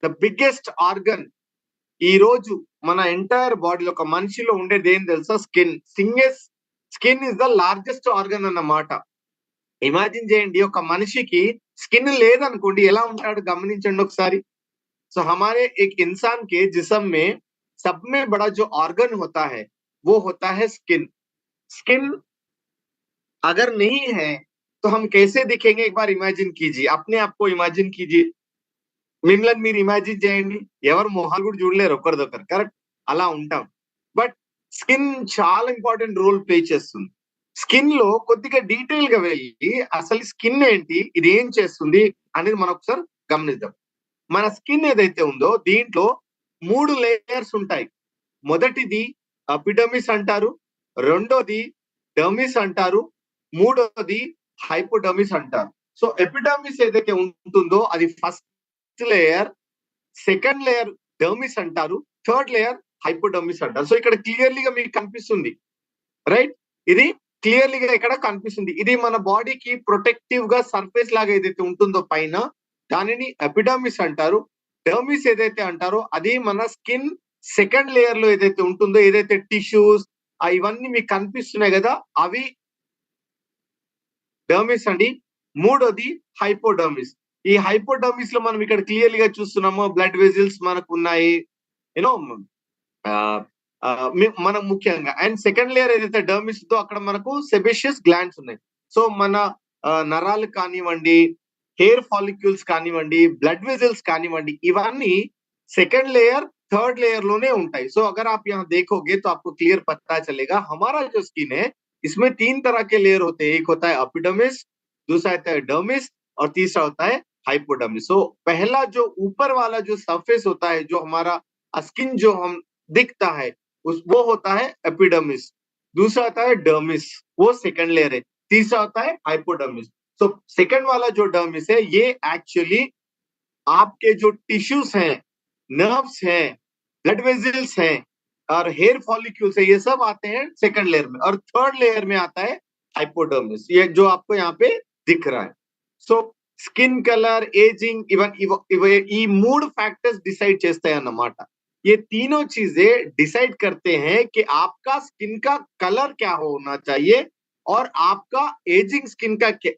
The biggest organ ఈ రోజు మన ఎంటైర్ బాడీలో ఒక మనిషిలో ఉండేది ఏం తెలుసా? Skin. Skin is the largest organ అన్నమాట. ఇమాజిన్ చేయండి, ఒక మనిషికి స్కిన్ లేదనుకోండి ఎలా ఉంటాడు గమనించండి ఒకసారి. సో हमारे एक इंसान के जिस्म में सब में बड़ा जो ऑर्गन होता है वो होता है स्किन. स्किन अगर नहीं है तो हम कैसे दिखेंगे? एक बार इमेजिन कीजिए, अपने आप को इमेजिन कीजिए. మిమ్మల్ని మీరు ఇమాజిన్ చేయండి, ఎవరు మొహాలు కూడా చూడలేరు ఒకరిదొకరు, కరెక్ట్? అలా ఉంటాం. బట్ స్కిన్ చాలా ఇంపార్టెంట్ రోల్ ప్లే చేస్తుంది. స్కిన్ లో కొద్దిగా డీటెయిల్ గా వెళ్ళి అసలు స్కిన్ ఏంటి, ఇది ఏం చేస్తుంది అనేది మనం ఒకసారి గమనిద్దాం. మన స్కిన్ ఏదైతే ఉందో దీంట్లో 3 లేయర్స్ ఉంటాయి. మొదటిది ఎపిడర్మిస్ అంటారు, రెండోది డర్మిస్ అంటారు, మూడోది హైపోడర్మిస్ అంటారు. సో ఎపిడర్మిస్ ఏదైతే ఉంటుందో అది first layer, second layer dermis అంటారు, థర్డ్ లేయర్ హైపోడర్మిస్ అంటారు. సో ఇక్కడ క్లియర్లీగా మీకు కనిపిస్తుంది, రైట్? ఇది క్లియర్లీగా ఇక్కడ కనిపిస్తుంది. ఇది మన బాడీకి ప్రొటెక్టివ్ గా సర్ఫేస్ లాగా ఏదైతే ఉంటుందో పైన, దానిని ఎపిడర్మిస్ అంటారు. డర్మిస్ ఏదైతే అంటారో అది మన స్కిన్ సెకండ్ లేయర్ లో ఏదైతే ఉంటుందో, ఏదైతే టిష్యూస్ ఇవన్నీ మీకు కనిపిస్తున్నాయి కదా, అవి డర్మిస్ అండి. మూడోది హైపోడర్మిస్. ఈ హైపోడర్మిస్ లో మనం ఇక్కడ క్లియర్లీగా చూస్తున్నాము, బ్లడ్ వెజిల్స్ మనకు ఉన్నాయి, యూనో మనం ముఖ్యంగా. అండ్ సెకండ్ లేయర్ ఏదైతే డర్మిస్ తో అక్కడ మనకు సెబేషియస్ గ్లాండ్స్ ఉన్నాయి. సో మన నరాలు కానివ్వండి, హెయిర్ ఫాలిక్యూల్స్ కానివ్వండి, బ్లడ్ వెజల్స్ కానివ్వండి, ఇవన్నీ सेकंड लेयर थर्ड लेयर लोने ఉంటాయి. सो अगर आप यहाँ देखोगे तो आपको क्लियर पता चलेगा हमारा जो स्किन है इसमें 3 तरह के लेयर होते हैं. एक होता है एपिडर्मिस, दूसरा होता है डर्मिस और तीसरा होता है हाइपोडर्मिस. सो पहला जो ऊपर वाला जो सरफेस होता है, जो हमारा स्किन जो हम दिखता है वो होता है एपिडर्मिस. दूसरा होता है डर्मिस, वो सेकंड लेयर है. तीसरा होता है हाइपोडर्मिस. सो सेकंड वाला जो डर्मिस है ये एक्चुअली आपके जो टिश्यूज हैं, नर्व्स हैं, ब्लड वेजल्स हैं और हेयर फॉलिक्यूल्स है, ये सब आते हैं सेकंड लेयर में. और थर्ड लेयर में आता है हाइपोडर्मिस, ये जो आपको यहाँ पे दिख रहा है. सो స్కిన్ కలర్, ఏజింగ్, ఈ 3 फैक्टर्स डिसाइड చేస్తాయి అన్నమాట. ये तीनों चीजें डिसाइड करते हैं कि आपका स्किन का कलर क्या होना चाहिए और आपका एजिंग स्किन का क्या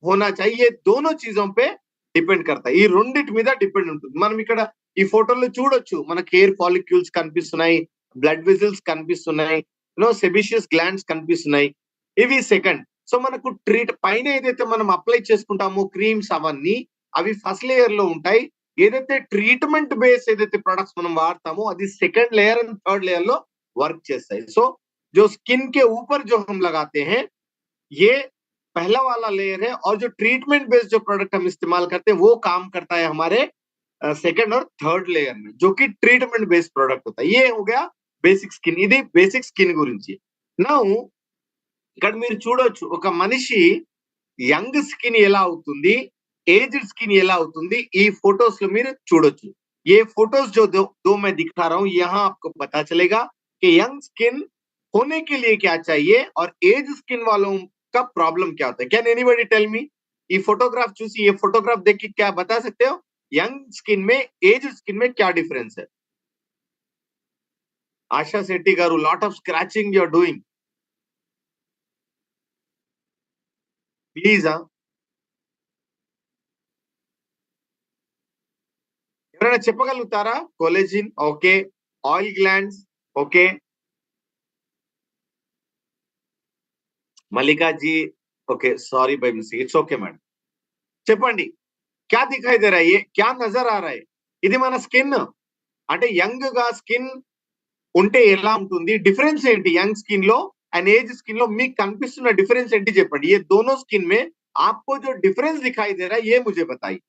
होना चाहिए. ये दोनों चीजों पे డిపెండ్ కడతాయి. ఈ రెండిటి మీద డిపెండ్ ఉంటుంది. మనం ఇక్కడ ఈ ఫోటోలో చూడొచ్చు, మనకి హెయిర్ ఫాలిక్యూల్స్ కనిపిస్తున్నాయి, బ్లడ్ వెజల్స్ కనిపిస్తున్నాయి, సెబిషియస్ గ్లాండ్స్ కనిపిస్తున్నాయి. ఇవి సెకండ్. సో మనకు పైన ఏదైతే మనం అప్లై చేసుకుంటామో క్రీమ్స్ అవన్నీ, అవి ఫస్ట్ లేయర్ లో ఉంటాయి. ఏదైతే ట్రీట్మెంట్ బేస్ ఏదైతే ప్రొడక్ట్స్ మనం వాడతామో అది సెకండ్ లేयर అండ్ థర్డ్ లేयर లో వర్క్ చేస్తాయి. సో जो स्किन के ऊपर जो हम लगाते हैं ये पहला वाला लेयर है, और जो ट्रीटमेंट बेस्ड जो प्रोडक्ट हम इस्तेमाल करते हैं वो काम करता है हमारे सेकंड और थर्ड लेयर में, जो कि ट्रीटमेंट बेस्ड प्रोडक्ट होता है. ये हो गया బేసిక్ స్కిన్. ఇది బేసిక్ స్కిన్ గురించి. నౌ ఇక్కడ మీరు చూడొచ్చు, ఒక మనిషి యంగ్ స్కిన్ ఎలా అవుతుంది, एज्ड स्किन ఎలా అవుతుంది, ఈ फोटोस లో మీరు చూడొచ్చు. ये फोटोस जो दो मैं दिखा रहा हूं, यहाँ आपको पता चलेगा कि यंग स्किन होने के लिए क्या चाहिए और एज स्किन वालों का प्रॉब्लम क्या होता है. Can anybody tell me? ये फोटोग्राफ చూసి, ये फोटोग्राफ देख के क्या बता सकते हो यंग स्किन में एज स्किन में क्या डिफरेंस है? Asha Shetty garu, lot of scratching you are doing, please. ఎవరైనా చెప్పగలుగుతారా? Collagen okay, oil glands okay, Malika ji okay, sorry by mistake, it's okay madam. చెప్పండి, क्या दिखाई दे रहा है, ये क्या नजर आ रहा है? ఇది మన స్కిన్. అంటే యంగ్ గా స్కిన్ ఉంటే ఎలా ఉంటుంది, డిఫరెన్స్ ఏంటి యంగ్ స్కిన్ లో అండ్ ఏజ్ స్కిన్ లో మీకు కనిపిస్తున్న డిఫరెన్స్ ఏంటి చెప్పండి. ये दोनों स्किन में आपको जो डिफरेंस दिखाई दे रहा है ये मुझे बताइए.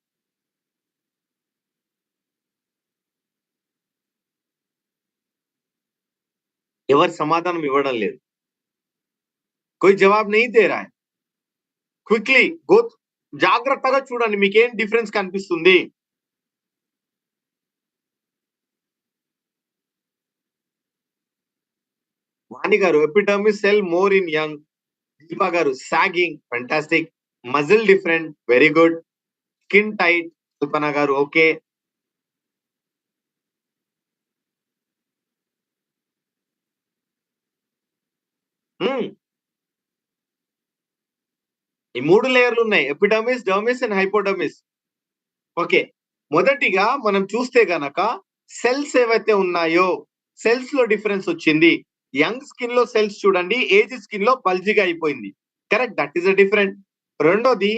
ఎవరు సమాధానం ఇవ్వడం లేదు, कोई जवाब नहीं दे रहा है. క్విక్లీ గో, జాగ్రత్తగా చూడండి మీకేం డిఫరెన్స్ కనిపిస్తుంది. Vani garu epidermis cell more in young. Deepa garu sagging, fantastic. Muscle different, very good. Skin tight, Kalpana garu okay. ఈ 3 లేయర్లు ఉన్నాయి. Epidermis, dermis and hypodermis. Okay. మొదటిగా మనం చూస్తే గనక సెల్స్ ఏవైతే ఉన్నాయో, సెల్స్ లో డిఫరెన్స్ వచ్చింది. యంగ్ స్కిన్ లో సెల్స్ చూడండి, ఏజ్ స్కిన్ లో బల్జిగా అయిపోయింది. Correct, that is a different. రెండోది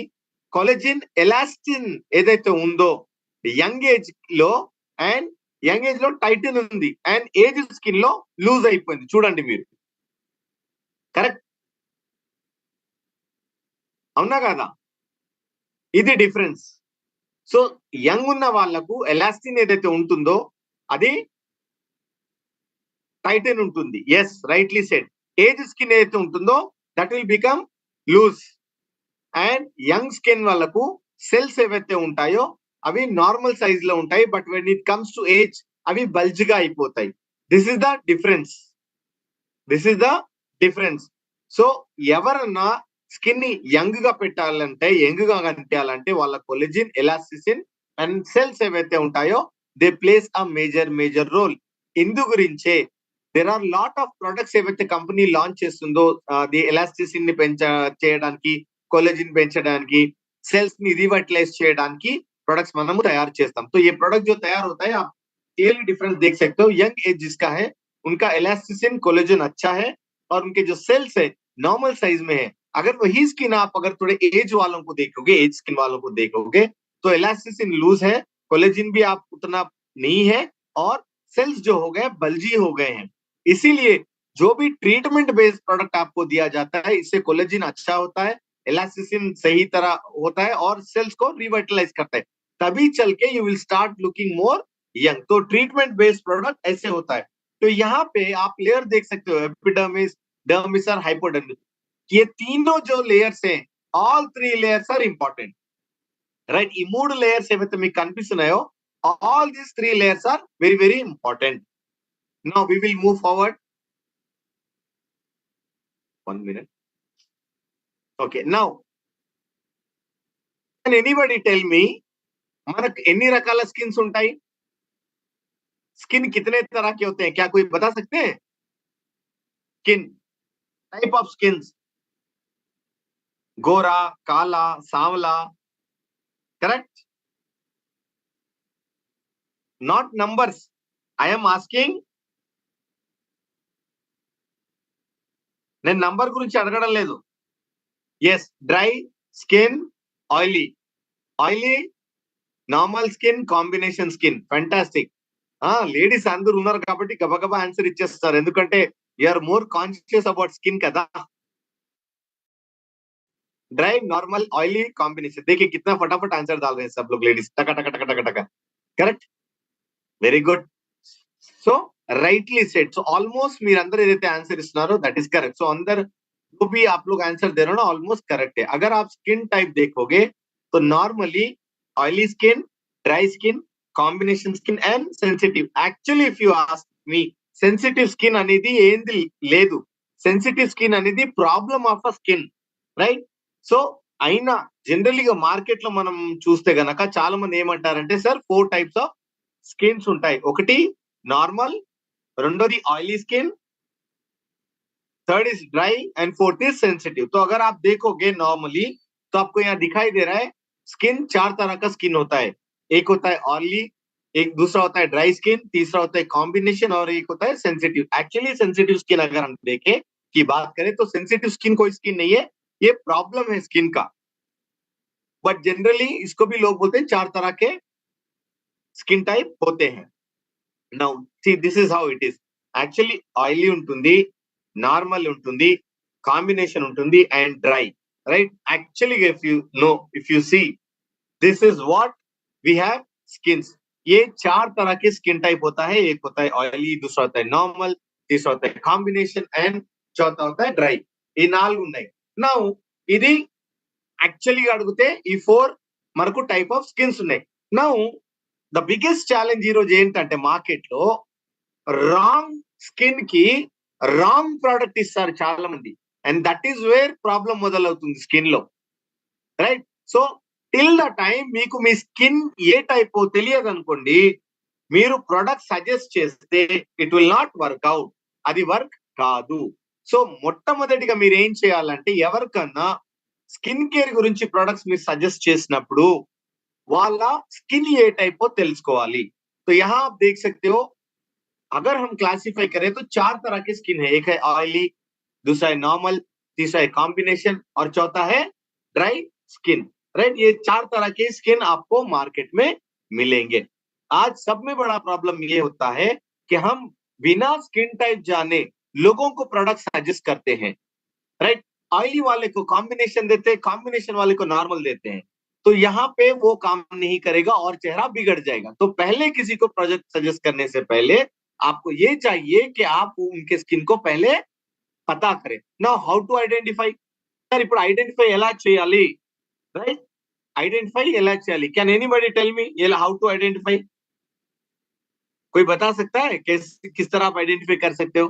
కొలెజిన్ ఎలాస్టిన్ ఏదైతే ఉందో యంగ్ ఏజ్ లో, అండ్ యంగ్ ఏజ్ లో టైటిన్ ఉంది అండ్ ఏజ్ స్కిన్ లో లూజ్ అయిపోయింది. చూడండి మీరు. కరెక్ట్, అవునా కాదా? ఇది డిఫరెన్స్. సో యంగ్ ఉన్న వాళ్ళకు ఎలాస్టిన్ ఏదైతే ఉంటుందో అది టైటన్ ఉంటుంది. Yes, rightly said. Age skin ఏదైతే ఉంటుందో that will become loose. And young skin వాళ్ళకు సెల్స్ ఏవైతే ఉంటాయో అవి నార్మల్ సైజ్ లో ఉంటాయి. But when it comes to age అవి బల్జ్ గా అయిపోతాయి. This is the difference. This is the difference. So ఎవరన్నా స్కిన్ ని యంగ్ గా పెట్టాలంటే, యంగ్ గా కనిపించాలంటే వాళ్ళ కొలెజిన్, ఎలాస్టిసిన్ అండ్ సెల్స్ ఏవైతే ఉంటాయో they plays a major role. ఇందు గురించే there are lot of products ఏవైతే కంపెనీ లాంచ్ చేస్తుందో ది ఎలాస్టిసిన్ ని చేయడానికి, కొలెజిన్ పెంచడానికి, सेल्स ని रीवर्टलाइज చేయడానికి प्रोडक्ट्स మనము తయారు చేస్తాం. तो ये प्रोडक्ट जो तैयार होता है आप क्लियरली डिफरेंस देख सकते हो. यंग एज जिसका है उनका एलास्टिसिन कोलेजन अच्छा है और उनके जो सेल्स है नॉर्मल साइज में है. अगर वही स्किन आप अगर थोड़े एज वालों को देखोगे, एज स्किन वालों को देखोगे तो एलास्टिसिन लूज है, कोलेजन भी आप उतना नहीं है और सेल्स जो हो गए बल्जी हो गए हैं. इसीलिए जो भी ट्रीटमेंट बेस्ड प्रोडक्ट आपको दिया जाता है इससे कोलेजन अच्छा होता है, एलास्टिसिन सही तरह होता है और सेल्स को रिवर्टलाइज करता है. तभी चल के you will start looking more young. तो ट्रीटमेंट बेस्ड प्रोडक्ट ऐसे होता है. तो यहाँ पे आप लेयर देख सकते हो, एपिडर्मिस, डर्मिस और हाइपोडर्मिस. ये तीनों जो लेयर्स हैं, all three layers are important, right? ఈ మూడు లేయర్స్ ఏవైతే మీకు కనిపిస్తున్నాయో all these three layers are very important. Now we will move forward. 1 minute. Okay, now can anybody tell me మనకు ఎన్ని రకాల స్కిన్స్ ఉంటాయి? स्किन कितने तरह के होते हैं? क्या कोई बता सकते हैं? स्किन टाइप ऑफ स्किन्स, गोरा, काला, सांवला. Correct, not numbers. I am asking. నేను నంబర్ గురించి అడగడం లేదు. yes, dry skin, oily, normal skin, combination skin. Fantastic. Ladies అందరూ ఉన్నారు కాబట్టి గబగబా ఆన్సర్ ఇచ్చేస్తారు, ఎందుకంటే you are more conscious about skin కదా. Dry, normal, oily combination. देखिए कितना फटाफट आंसर डाल रहे हैं सब लोग, लेडीज. टका टका टका टका टका. Correct, very good. So rightly said. So almost మీరు అందరూ ఏదైతే ఆన్సర్ ఇస్తున్నారో దట్ ఇస్ करेक्ट. सो अंदर जो भी आप लोग आंसर दे रहे हो ना ऑलमोस्ट करेक्ट है. अगर आप स्किन टाइप देखोगे तो normally oily skin, dry skin, combination skin and sensitive. Actually if you ask me, sensitive skin అనేది ఏంది లేదు. సెన్సిటివ్ స్కిన్ అనేది problem of a skin, right? So అయినా జనరలీగా మార్కెట్ లో మనం చూస్తే గనక చాలా మంది ఏమంటారంటే సార్ 4 టైప్స్ ఆఫ్ స్కిన్స్ ఉంటాయి. ఒకటి नॉर्मल, రెండోది oily skin, third is dry and fourth is sensitive. तो अगर आप देखोगे नॉर्मली तो आपको यहाँ दिखाई दे रहा है स्किन 4 तरह का स्किन होता है. एक होता है ऑयली, एक दूसरा होता है ड्राई स्किन, तीसरा होता है कॉम्बिनेशन और एक होता है सेंसिटिव. एक्चुअली सेंसिटिव स्किन अगर हम देखें की बात करें तो सेंसिटिव स्किन कोई स्किन नहीं है, ये प्रॉब्लम है स्किन का. बट जनरली इसको भी लोग बोलते हैं 4 तरह के स्किन टाइप होते हैं. Now see, this is how it is. Actually oily ఉంటుంది, normal ఉంటుంది, combination ఉంటుంది and dry, right? Actually if you know, if you see, this is what we have skins. ये 4 तरह के स्किन टाइप होता है. एक होता है ऑयली, दूसरा होता है नॉर्मल, तीसरा होता है कॉम्बिनेशन एंड चौथा होता है ड्राई. ఈ 4 ఉన్నాయి. నౌ ఇది యాక్చువల్లీ అడిగితే ఈ 4 మనకు టైప్ ఆఫ్ స్కిన్స్ ఉన్నాయి. నౌ ద బిగ్గెస్ట్ ఛాలెంజ్ ఈ రోజు ఏంటంటే మార్కెట్ లో రాంగ్ స్కిన్ కి రాంగ్ ప్రోడక్ట్ ఇస్తారు చాలా మంది, and that is where problem మొదలవుతుంది స్కిన్ లో, right? So till the time మీకు మీ స్కిన్ ఏ టైప్ తెలియదు అనుకోండి, మీరు ప్రొడక్ట్ సజెస్ట్ చేస్తే it will not work out, అది వర్క్ కాదు. సో మొట్టమొదటిగా మీరు ఏం చేయాలంటే ఎవరికన్నా స్కిన్ కేర్ గురించి ప్రొడక్ట్స్ మీరు సజెస్ట్ చేసినప్పుడు వాళ్ళ स्किन ये टाइप हो తెలుసుకోవాలి. तो यहाँ आप देख सकते हो अगर हम क्लासिफाई करें तो 4 तरह की स्किन है. एक है ऑयली, दूसरा है नॉर्मल, तीसरा है कॉम्बिनेशन और चौथा है ड्राई स्किन. राइट, ये 4 तरह के स्किन आपको मार्केट में मिलेंगे. आज सब में बड़ा प्रॉब्लम ये होता है कि हम बिना स्किन टाइप जाने लोगों को प्रोडक्ट सजेस्ट करते हैं. राइट, ऑयली वाले को कॉम्बिनेशन देते हैं, कॉम्बिनेशन वाले को नॉर्मल देते हैं. तो यहाँ पे वो काम नहीं करेगा और चेहरा बिगड़ जाएगा. तो पहले किसी को प्रोडक्ट सजेस्ट करने से पहले आपको ये चाहिए कि आप उनके स्किन को पहले पता करें. Now how to identify? Sir ఇప్పుడు ఐడెంటిఫై ఎలా చేయాలి? రైట్, ఐడెంటిఫై ఎలా చేయాలి? कैन एनीबॉडी टेल मी ये हाउ टू ఐడెంటిఫై? कोई बता सकता है किस तरह आप आइडेंटिफाई कर सकते हो?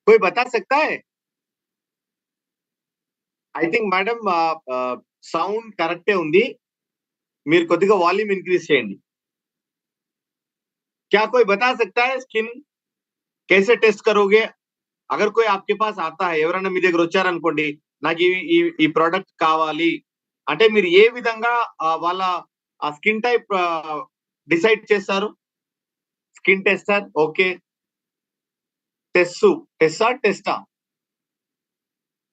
कोई बता सकता है? ఐ థింక్ మేడం సౌండ్ కరెక్టే ఉంది. మీరు కొద్దిగా వాల్యూమ్ ఇంక్రీజ్ చేయండి. क्या कोई बता सकता है स्किन कैसे टेस्ट करोगे? अगर कोई आपके पास आता है, ఎవరైనా మీ దగ్గర వచ్చారనుకోండి, నాకు ఈ ప్రొడక్ట్ కావాలి అంటే మీరు ఏ విధంగా వాళ్ళ ఆ స్కిన్ టైప్ డిసైడ్ చేస్తారు? Skin tester, okay. టెస్టా?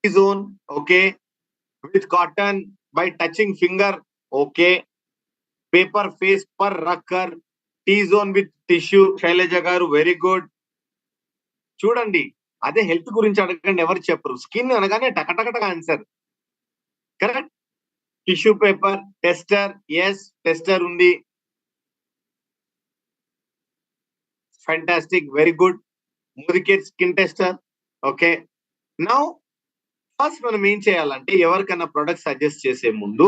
Zone, okay. With cotton by touching finger, okay. Paper face पर रखकर, T-zone with tissue, శైలజ గారు వెరీ గుడ్. చూడండి, అదే హెల్త్ గురించి అడగండి, ఎవరు చెప్పరు. స్కిన్ అనగానే టకటకటగా answer. Correct. Tissue paper, tester, yes tester ఉంది. Fantastic, very good. మురికేట్ skin tester, okay. Now first మనం ఏం చేయాలంటే ఎవరికైనా ప్రొడక్ట్ సజెస్ట్ చేసే ముందు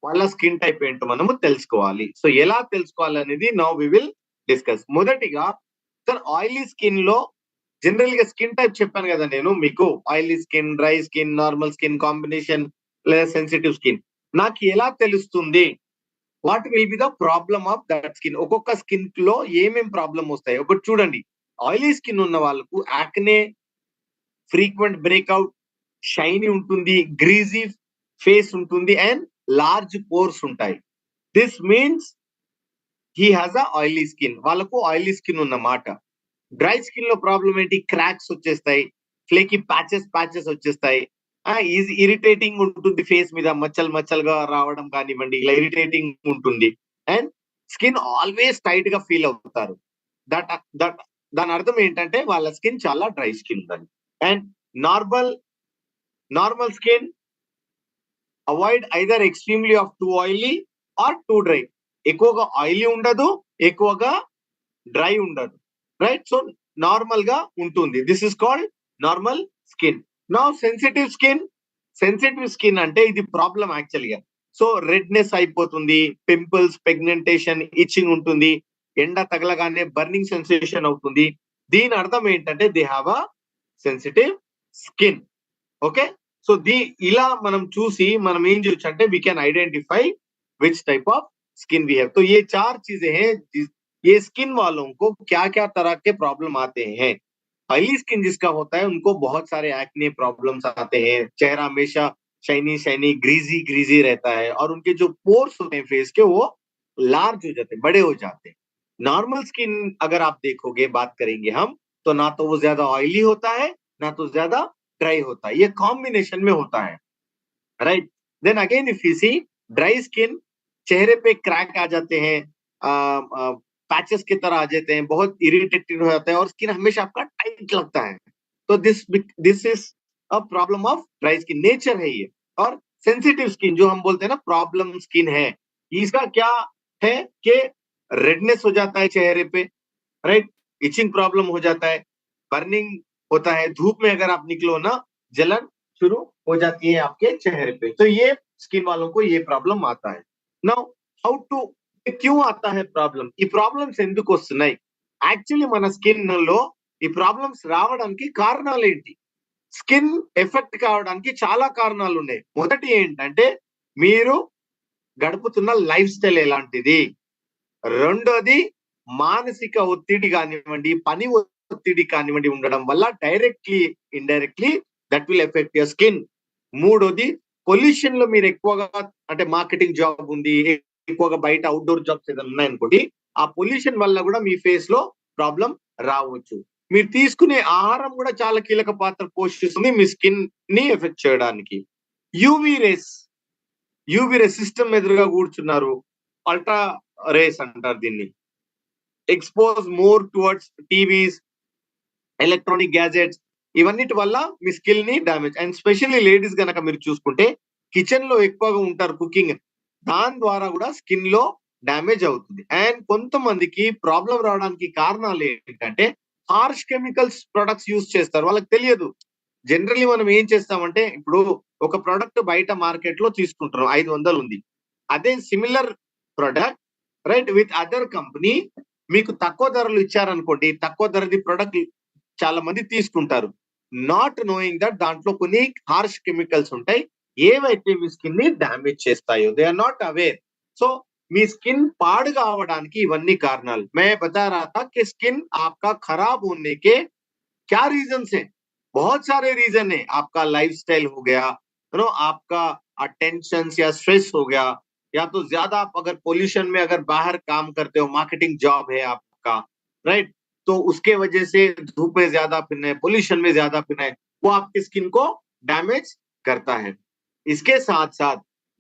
వాళ్ళ స్కిన్ టైప్ ఏంటో మనము తెలుసుకోవాలి. సో ఎలా తెలుసుకోవాలి అనేది నౌ వి విల్ డిస్కస్. మొదటిగా సార్ ఆయిలీ స్కిన్ లో జనరల్ గా స్కిన్ టైప్ చెప్పాను కదా నేను మీకు, oily skin, dry skin, normal skin, combination లేదా సెన్సిటివ్ స్కిన్. నాకు ఎలా తెలుస్తుంది what will be the problem of that skin? ఒక్కొక్క స్కిన్ లో ఏమేం ప్రాబ్లం వస్తాయి ఒకటి చూడండి. ఆయిలీ స్కిన్ ఉన్న వాళ్ళకు యాక్నే, ఫ్రీక్వెంట్ బ్రేక్అవుట్, షైనీ ఉంటుంది, గ్రీజీ ఫేస్ ఉంటుంది అండ్ లార్జ్ పోర్స్ ఉంటాయి. This means he has a oily skin. వాళ్ళకు ఆయిలీ స్కిన్ ఉన్నమాట. డ్రై స్కిన్ లో ప్రాబ్లం ఏంటి? క్రాక్స్ వచ్చేస్తాయి, ఫ్లేకి ప్యాచెస్ వచ్చేస్తాయి, ఈజీ ఇరిటేటింగ్ ఉంటుంది, ఫేస్ మీద మచ్చలుగా రావడం కానివ్వండి, ఇలా ఇరిటేటింగ్ ఉంటుంది. అండ్ స్కిన్ ఆల్వేస్ టైట్ గా ఫీల్ అవుతారు. దట్ దట్ దాని అర్థం ఏంటంటే వాళ్ళ స్కిన్ చాలా డ్రై స్కిన్ ఉందని. And normal skin avoid either extremely of too oily or too dry. ఎక్కువగా ఆయిలీ ఉండదు, ఎక్కువగా డ్రై ఉండదు. రైట్, సో నార్మల్ గా ఉంటుంది. This is called normal skin. Now sensitive skin అంటే ఇది ప్రాబ్లం యాక్చువల్ గా. సో రెడ్నెస్ అయిపోతుంది, పింపుల్స్, పిగ్మెంటేషన్, ఇచ్చింగ్ ఉంటుంది, ఎండ తగలగానే బర్నింగ్ సెన్సేషన్ అవుతుంది. దీని అర్థం ఏంటంటే they have a sensitive skin. Okay, so ఇలా మనం చూసి మనం ఏం చేయొచ్చు అంటే we can identify which type of skin we have. तो ये 4 चीजें हैं. ये स्किन वालों को क्या क्या तरह के प्रॉब्लम आते हैं. ऑयली स्किन जिसका होता है उनको बहुत सारे एक्ने प्रॉब्लम्स आते हैं. चेहरा हमेशा शाइनी ग्रीजी रहता है और उनके जो पोर्स होते हैं फेस के वो लार्ज हो जाते हैं, बड़े हो जाते हैं. नॉर्मल स्किन अगर आप देखोगे, बात करेंगे हम, तो ना तो वो ज्यादा ऑयली होता है ना तो ज्यादा ड्राई होता है, ये कॉम्बिनेशन में होता है. Right, then again if you see dry skin, चेहरे पे क्रैक आ जाते हैं, पैचेस की तरह आ जाते हैं, बहुत इरिटेटेड हो जाता है और स्किन हमेशा आपका टाइट लगता है. तो this is a problem of dry skin, nature है ये. और सेंसिटिव स्किन जो हम बोलते हैं ना प्रॉब्लम स्किन है, इसका क्या है कि रेडनेस हो जाता है चेहरे पे, राइट, इचिंग प्रॉब्लम हो जाता है, बर्निंग होता है, धूप में अगर आप निकलो ना जलन शुरू हो जाती है आपके चेहरे पे. तो ये स्किन वालों को ये प्रॉब्लम आता है. नाउ हाउ टू, क्यों आता है ప్రాబ్లం? ఈ ప్రాబ్లమ్స్ ఎందుకు వస్తున్నాయి? యాక్చువల్లీ మన స్కిన్ లో ఈ ప్రాబ్లమ్స్ రావడానికి కారణాలు ఏంటి? స్కిన్ ఎఫెక్ట్ కావడానికి చాలా కారణాలు ఉన్నాయి. మొదటి ఏంటంటే మీరు గడుపుతున్న లైఫ్ స్టైల్ ఎలాంటిది, రెండోది మానసిక ఒత్తిడి కానివ్వండి, పని ఒత్తిడి కానివ్వండి ఉండడం వల్ల directly indirectly that will effect your skin. మూడోది, పొల్యూషన్ లో మీరు ఎక్కువగా అంటే మార్కెటింగ్ జాబ్ ఉంది, ఎక్కువగా బయట అవుట్డోర్ జాబ్స్ ఏదైనా ఉన్నాయనుకోండి, ఆ పొల్యూషన్ వల్ల కూడా మీ ఫేస్ లో ప్రాబ్లం రావచ్చు. మీరు తీసుకునే ఆహారం కూడా చాలా కీలక పాత్ర పోషిస్తుంది మీ స్కిన్ ని ఎఫెక్ట్ చేయడానికి. UV rays, UV rays system ఎదురుగా కూర్చున్నారు, అల్ట్రా రేస్ అంటారు దీన్ని. Expose more towards TVs, electronic gadgets, ఇవన్నిటి వల్ల మీ స్కిల్ ని డ్యామేజ్. అండ్ స్పెషల్లీ లేడీస్ గనక మీరు చూసుకుంటే కిచెన్ లో ఎక్కువగా ఉంటారు కుకింగ్, దాని ద్వారా కూడా స్కిన్ లో డ్యామేజ్ అవుతుంది. అండ్ కొంతమందికి ప్రాబ్లం రావడానికి కారణాలు ఏంటంటే హార్ష్ కెమికల్స్ ప్రొడక్ట్స్ యూజ్ చేస్తారు, వాళ్ళకి తెలియదు. జనరల్లీ మనం ఏం చేస్తామంటే, ఇప్పుడు ఒక ప్రొడక్ట్ బయట మార్కెట్ లో తీసుకుంటున్నాం, 500 ఉంది. అదే similar product right with other company మీకు తక్కువ ధరలు ఇచ్చారనుకోండి, తక్కువ ధరది ప్రొడక్ట్ చాలా మంది తీసుకుంటారు, నాట్ నోయింగ్ దట్ దాంట్లో కొన్ని హార్ష్ కెమికల్స్ ఉంటాయి, ఏవైతే మీ స్కిన్ ని డ్యామేజ్ చేస్తాయో. They are not aware. So మీ స్కిన్ పాడు కావడానికి ఇవన్నీ కారణాలు. मैं बता रहा था कि स्किन आपका खराब होने के क्या रीजंस है, बहुत सारे रीजन है. आपका लाइफस्टाइल हो गया, यू नो, आपका टेंशन या स्ट्रेस हो गया, या तो ज्यादा आप अगर पोल्यूशन में अगर बाहर काम करते हो, मार्केटिंग जॉब है आपका, राइट, तो उसके वजह से धूप में ज्यादा फिरना है, पोल्यूशन में ज्यादा फिरना है, वो आपकी स्किन को डैमेज करता है. इसके साथ साथ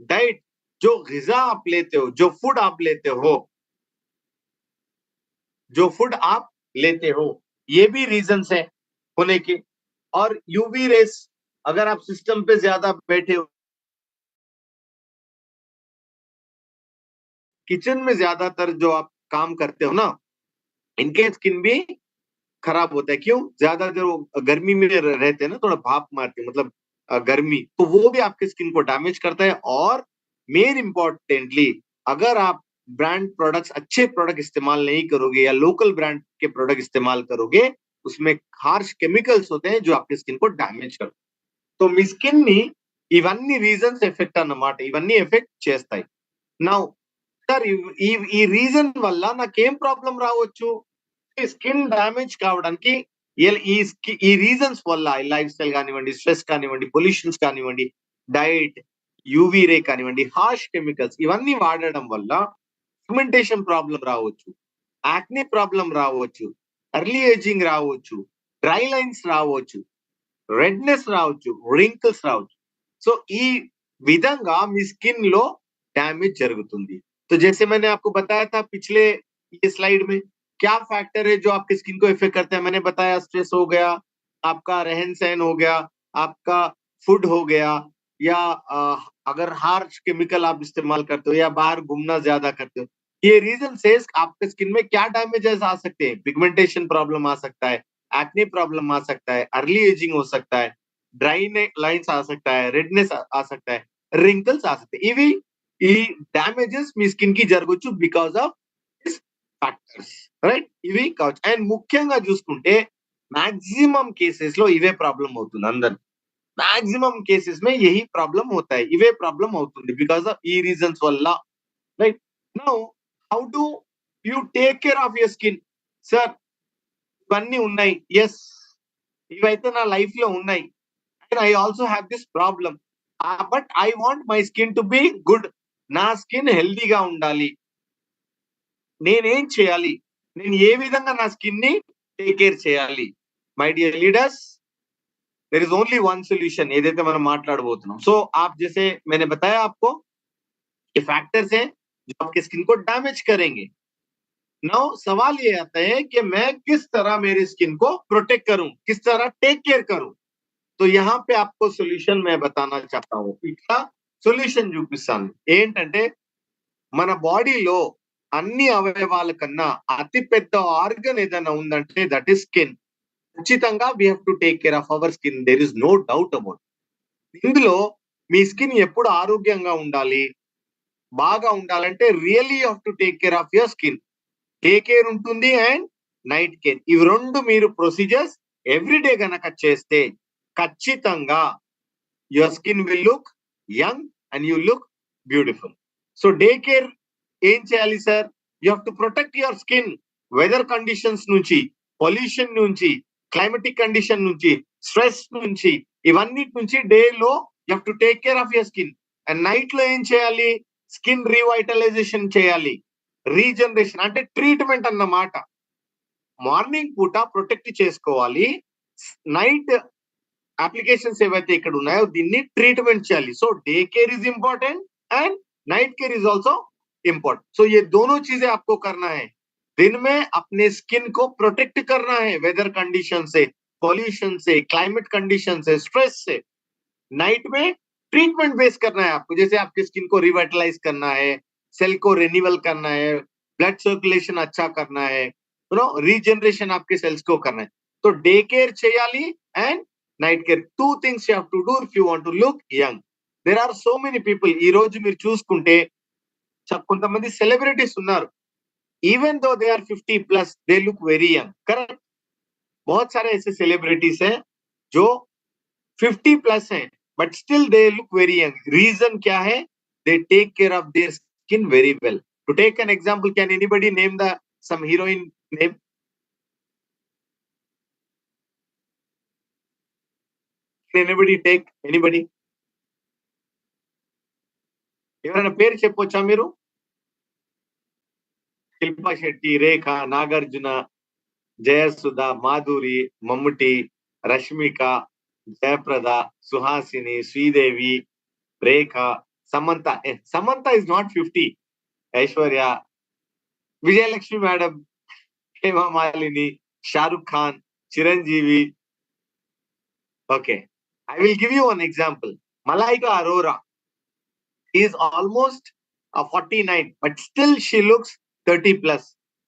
डाइट, जो ग़िज़ा आप लेते हो, जो फूड आप लेते हो, जो फूड आप लेते हो, ये भी रीजंस है होने के. और यूवी रेस, अगर आप सिस्टम पे ज्यादा बैठे हो, किचन में ज्यादातर जो आप काम करते हो ना, इनके स्किन भी खराब होता है. क्यों? ज्यादा देर वो गर्मी में रहते हैं ना, थोड़ा भाप मारते हैं, मतलब गर्मी, तो वो भी आपके स्किन को डैमेज करता है. और मेन इंपॉर्टेंटली, अगर आप ब्रांड प्रोडक्ट्स, अच्छे प्रोडक्ट इस्तेमाल नहीं करोगे या लोकल ब्रांड के प्रोडक्ट इस्तेमाल करोगे, उसमें हार्श केमिकल्स होते हैं जो आपकी स्किन को डैमेज करते हैं. సో మీ స్కిన్ ని ఇవన్నీ రీజన్స్ ఎఫెక్ట్ అన్నమాట, ఇవన్నీ ఎఫెక్ట్ చేస్తాయి. నౌ సార్, ఈ ఈ రీజన్ వల్ల నాకేం ప్రాబ్లం రావచ్చు? స్కిన్ డ్యామేజ్ కావడానికి ఈ రీజన్స్ వల్ల, లైఫ్ స్టైల్ కానివ్వండి, స్ట్రెస్ కానివ్వండి, పొల్యూషన్స్ కానివ్వండి, డైట్, యూవీ రే కానివ్వండి, హార్ష్ కెమికల్స్, ఇవన్నీ వాడడం వల్ల పిగ్మెంటేషన్ ప్రాబ్లం రావచ్చు, యాక్నే ప్రాబ్లం రావచ్చు, ఎర్లీ ఏజింగ్ రావచ్చు, డ్రై లైన్స్ రావచ్చు, రెడ్నెస్ రావచ్చు, రింకిల్స్ రావచ్చు. సో ఈ విధంగా మీ స్కిన్ లో డ్యామేజ్ జరుగుతుంది. तो जैसे मैंने आपको बताया था पिछले ये स्लाइड में, क्या फैक्टर है जो आपकी स्किन को इफेक्ट करते हैं. मैंने बताया स्ट्रेस हो गया, आपका रहन सहन हो गया, आपका फूड हो गया, या अगर हार्श केमिकल आप इस्तेमाल करते हो या बाहर घूमना ज्यादा करते हो, ये रीजन से आपके स्किन में क्या डैमेजेस आ सकते हैं. पिगमेंटेशन प्रॉब्लम आ सकता है, एक्ने प्रॉब्लम आ सकता है, अर्ली एजिंग हो सकता है, డ్రై లైన్స్ ఆ सकता है, రెడ్నెస్ ఆ सकता है, రింకిల్స్ ఆ सकते हैं. ఇవి ఈ డ్యామేజెస్ మీ స్కిన్ కి జరగొచ్చు because of this factors, right. ఇవి కావచ్చు. అండ్ ముఖ్యంగా చూసుకుంటే मैक्सिमम केसेस లో ఇవే ప్రాబ్లం అవుతుంది అందరికి. मैक्सिमम केसेस में यही प्रॉब्लम होता है, ఇవే ప్రాబ్లం అవుతుంది బికాస్ ఆఫ్ ఈ రీజన్స్ వల్ల, right. Now how do you take care of your skin? Sir, ఇవన్నీ ఉన్నాయి, ఎస్, ఇవైతే నా లైఫ్ లో ఉన్నాయి, and I also have this problem, but I want my skin to be good. నా స్కిన్ హెల్దీగా ఉండాలి, నేనేం చేయాలి, నేను ఏ విధంగా నా స్కిన్ ని టేక్ కేర్ చేయాలి? My dear leaders, there is only one solution, ఏదైతే మనం మాట్లాడబోతున్నాం. సో आप जैसे मैंने बताया आपको ये फैक्टर्स हैं जो आपके स्किन को डैमेज करेंगे. नाउ सवाल ये आता है कि मैं किस तरह मेरी स्किन को प्रोटेक्ट करूं, किस तरह टेक केयर करूं. तो यहाँ पे आपको सॉल्यूशन मैं बताना चाहता हूँ. ఇట్లా సొల్యూషన్ చూపిస్తాను. ఏంటంటే, మన బాడీలో అన్ని అవయవాల కన్నా అతి పెద్ద ఆర్గన్ ఏదైనా ఉందంటే దట్ ఈస్ స్కిన్. ఖచ్చితంగా we have to take care of our skin, there is no doubt about. ఇందులో మీ స్కిన్ ఎప్పుడు ఆరోగ్యంగా ఉండాలి, బాగా ఉండాలంటే really you have to take care of your skin. Day care ఉంటుంది అండ్ నైట్ కేర్, ఇవి రెండు మీరు ప్రొసీజర్స్ ఎవ్రీడే గనక చేస్తే ఖచ్చితంగా your skin will look young and you look beautiful. So day care ఏం చేయాలి sir? You have to protect your skin. Weather conditions నుంచి, పొల్యూషన్ నుంచి, క్లైమాటిక్ కండిషన్ నుంచి, స్ట్రెస్ నుంచి, ఇవన్నిటి నుంచి డేలో you have to take care of your skin. And night లో ఏం చేయాలి? స్కిన్ రీవైటలైజేషన్ చేయాలి. రీజనరేషన్ అంటే ట్రీట్మెంట్ అన్నమాట. మార్నింగ్ పూట ప్రొటెక్ట్ చేసుకోవాలి. నైట్ అప్లికేషన్స్ ఏవైతే ఇక్కడ ఉన్నాయో దీన్ని ట్రీట్మెంట్ చేయాలి. So day care is important and night care is also important. So ये दोनों चीजें आपको करना है. दिन में अपने स्किन को प्रोटेक्ट करना है वेदर कंडीशन से, पॉल्यूशन से, क्लाइमेट कंडीशन से, स्ट्रेस से. नाइट में ट्रीटमेंट बेस करना है आपको. जैसे आपके स्किन को रिवाइटलाइज करना है, सेल को रिन्यूअल करना है, ब्लड सर्कुलेशन अच्छा करना है, रीजनरेशन आपके सेल्स को करना है. तो डे केयर చేయాలి and night care. Two things you have to do if you want to look young. There are so many people. ఈ రోజు మీరు చూసుకుంటే కొంతమంది సెలబ్రిటీస్ ఉన్నారు. Even though they are 50 plus, they look very young. Correct? बहुत सारे ऐसे celebrities हैं जो 50 प्लस हैं but still they look very young. Reason क्या है? They take care of their skin very well. To take an example, can anybody name some heroine name? Can anybody? ఎవరైనా పేరు చెప్పొచ్చా మీరు? Shilpa Shetty, Rekha, Nagarjuna, Jayasudha, Madhuri, Mammootty, Rashmika, Jayaprada, Suhasini, Sridevi, Rekha, Samantha. Samantha is not 50. Aishwarya, Vijayalakshmi madam, Hema Malini, Shahrukh Khan, Chiranjeevi. Okay, I will give you one example. Malaika Arora is almost 49, but still she looks 30 plus.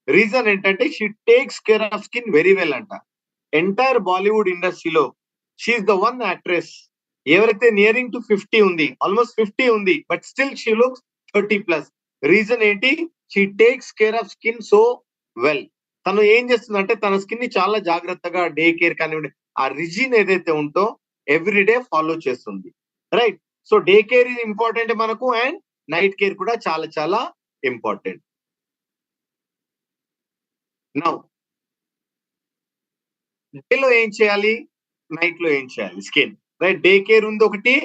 Reason ఏంటంటే she takes care of skin very well అంట. Entire Bollywood ఇండస్ట్రీలో she is the one actress ఎవరైతే nearing to 50 ఉంది, almost 50 ఉంది, but still she looks 30 plus. Reason ఏంటి? She takes care of skin so well. తను ఏం చేస్తుందంటే తన స్కిన్ ని చాలా జాగ్రత్తగా డే కేర్ కానివ్వండి, ఆ రిజిన్ ఏదైతే ఉంటో ఎవ్రీ డే ఫాలో చేస్తుంది. రైట్? సో డే కేర్ ఇది ఇంపార్టెంట్ మనకు, అండ్ నైట్ కేర్ కూడా చాలా చాలా ఇంపార్టెంట్. నౌ డేలో ఏం చేయాలి, నైట్ లో ఏం చేయాలి స్కిన్? राइट? डे केयर ఉంది ఒకటి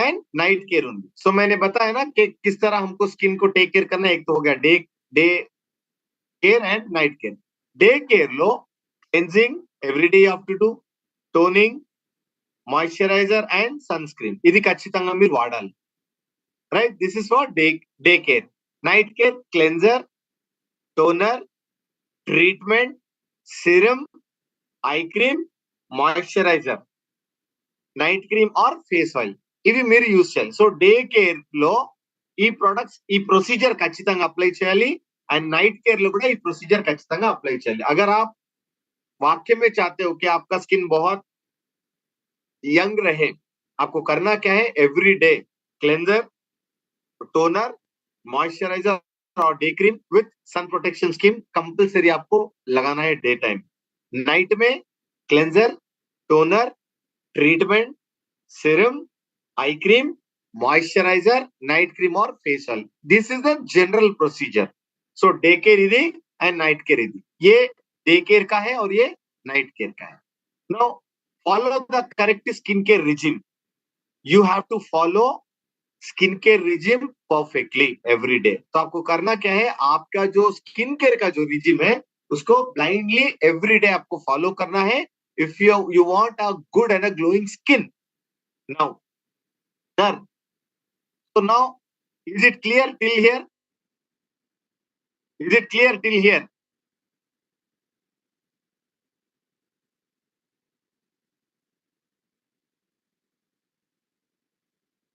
एंड नाइट केयर ఉంది. सो मैंने बताया ना कि किस तरह हमको स्किन को टेक केयर करना है. एक तो हो गया day care and night care. Day care लो cleansing every day you have to do, toning, moisturizer and sunscreen. ఇది ఖచ్చితంగా మీరు వాడాలి. Right? This is for day care. Night care cleanser, toner, treatment, serum, eye cream, moisturizer, night cream or face oil, ఇవి మీరు use చేయాలి. So day care లో ఈ products, ఈ ప్రొసీజర్ ఖచ్చితంగా అప్లై చేయాలి. అండ్ నైట్ కేర్ లో కూడా ఈ ప్రొసీజర్ ఖచ్చితంగా అప్లై చేయాలి. अगर आप वाक्य में चाहते हो कि आपका स्किन बहुत यंग रहे, आपको करना क्या है? Every day cleanser, toner, moisturiser और day cream with sun protection scheme compulsory आपको लगाना है डे टाइम. नाइट में cleanser, toner, treatment, serum, eye cream, moisturiser, night cream और face oil. This is the general procedure. So day care इधी and night care इधी. ये day care का है और ये नाइट केयर का है. Now follow the correct skincare regime. You have to follow skincare regime perfectly every day. तो आपको करना क्या है? आपका जो स्किन केयर का जो रिजिम है उसको ब्लाइंडली एवरी डे आपको फॉलो करना है if you want a good and a glowing skin. Now done. So now is it clear till here? Is it clear till here?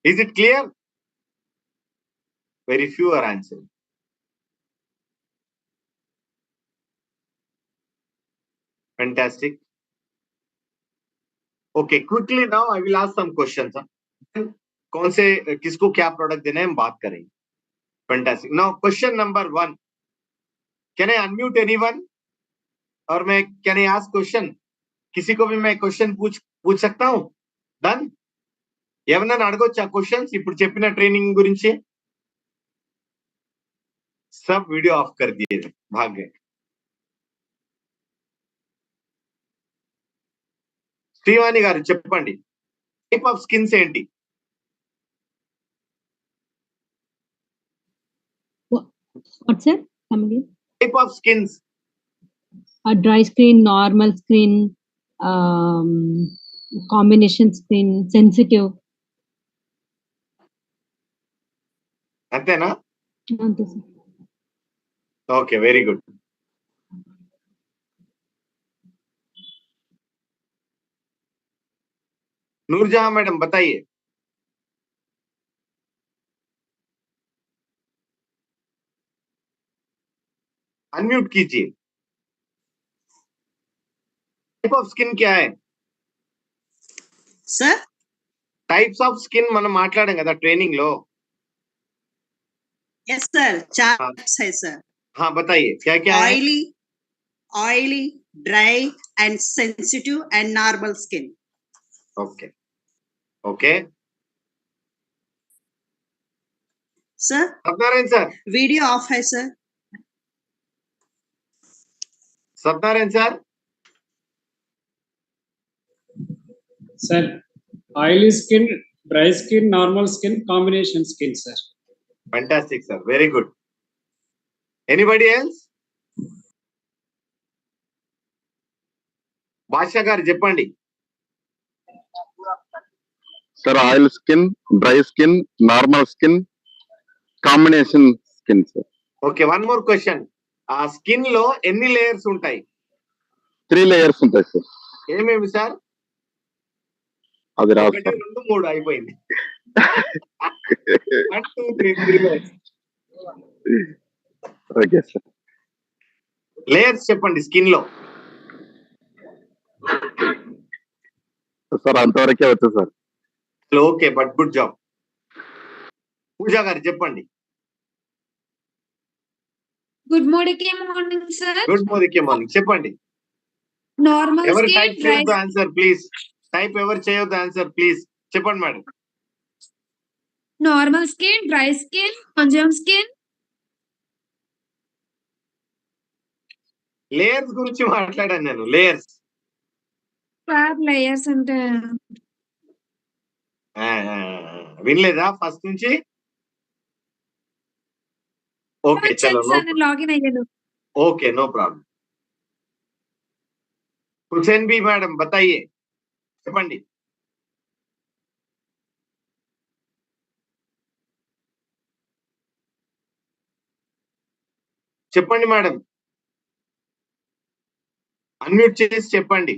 Is it clear? Very few are answering. Fantastic. Okay, quickly now I will ask some questions. कौन से किसको क्या product देना है हम बात करेंगे. Fantastic. Now question number 1. Can I unmute anyone? और मैं can I ask question? किसी को भी मैं क्वेश्चन पूछ सकता हूँ? Done? ఏమన్నా అడగొచ్చా క్వశ్చన్స్ ఇప్పుడు చెప్పిన ట్రైనింగ్ గురించి? सब वीडियो ऑफ कर दिए, भाग गए. శ్రీవాణి గారు చెప్పండి, టైప్ ఆఫ్ స్కిన్స్ ఏంటి? What, sir? Come again. Type of skins. Dry skin, normal skin, combination skin, sensitive. అంతేనా? అంతే సార్. Okay, very good. Noorjahan madam बताइए. अनम्यूट कीजिए. टाइप ऑफ स्किन क्या है सर? टाइप्स ऑफ स्किन మనం మాట్లాడాం కదా ట్రైనింగ్ లో. यस सर, 4 टाइप्स है सर. हाँ बताइए क्या क्या है? Oily, dry and sensitive and normal skin. Okay okay sir. Satyanarayana sir, video off है sir. Satyanarayana sir. Sir, oily skin, dry skin, normal skin, combination skin sir. Fantastic sir, very good. Anybody else? Basha garu చెప్పండి. Sir oil skin, dry skin, normal skin, combination skin sir. Okay, one more question. ఆ skin లో ఎన్ని layers ఉంటాయి? 3 layers ఉంటాయి sir. ఏమేమి sir? అది రాదు 1 sir. 2 3 అయిపోయింది. 1 2 3 3 లేయర్స్. Okay sir. లేయర్స్ చెప్పండి స్కిన్ లో. సార్ అంతవరకే వచ్చు sir. Okay, but good job. Pooja garu చెప్పండి. Good morning sir. Good morning చెప్పండి. నార్మల్ ఎవరు స్కిన్, టైప్ డ్రై చేయొద్దు ఆన్సర్ ప్లీజ్. టైప్ ఎవరు చేయొద్దు ఆన్సర్ ప్లీజ్. చెప్పండి madam. Normal skin, dry skin, కొంచెం స్కిన్. లేయర్స్ గురించి మాట్లాడాను నేను. లేయర్స్ సార్ లేయర్స్ అంటే వినలేదా ఫస్ట్ నుంచి? ఓకే చలో, లాగిన్ అయ్యాను. Okay no problem. हुसैन भी मैडम बताइए. చెప్పండి. చెప్పండి మేడం, అన్మ్యూట్ చేసి చెప్పండి.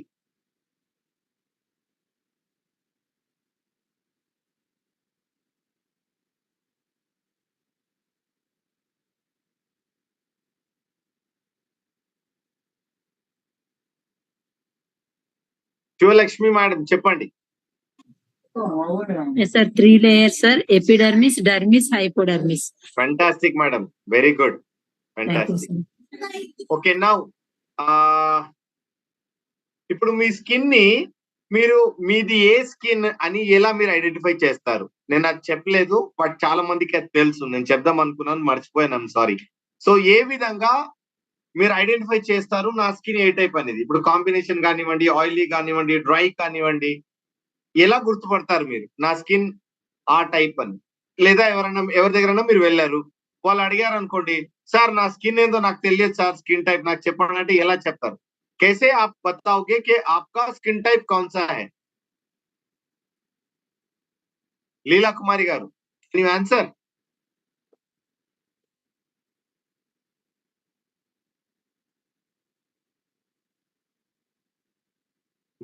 శివలక్ష్మి మేడం చెప్పండి. sir, 3 layers sir, epidermis, dermis, hypodermis. Fantastic madam, very good. Fantastic. Okay, now ఇప్పుడు మీ స్కిన్ ని మీరు మీది ఏ స్కిన్ అని ఎలా మీరు ఐడెంటిఫై చేస్తారు? నేను అది చెప్పలేదు, బట్ చాలా మందికి అది తెలుసు. నేను చెప్దాం అనుకున్నాను, మర్చిపోయాను, సారీ. సో ఏ విధంగా మీరు ఐడెంటిఫై చేస్తారు నా స్కిన్ ఏ టైప్ అనేది? ఇప్పుడు కాంబినేషన్ కానివ్వండి, ఆయిలీ కానివ్వండి, డ్రై కానివ్వండి, ఎలా గుర్తుపడతారు మీరు నా స్కిన్ ఆ టైప్ అని? లేదా ఎవరి దగ్గరైనా మీరు వెళ్ళారు, వాళ్ళు అడిగారు అనుకోండి, సార్ నా స్కిన్ ఏందో నాకు తెలియదు సార్, స్కిన్ టైప్ నాకు చెప్పండి అంటే ఎలా చెప్తారు? कैसे आप बताओगे कि आपका स्किन टाइप कौन सा है? Leela Kumari garu, can you answer?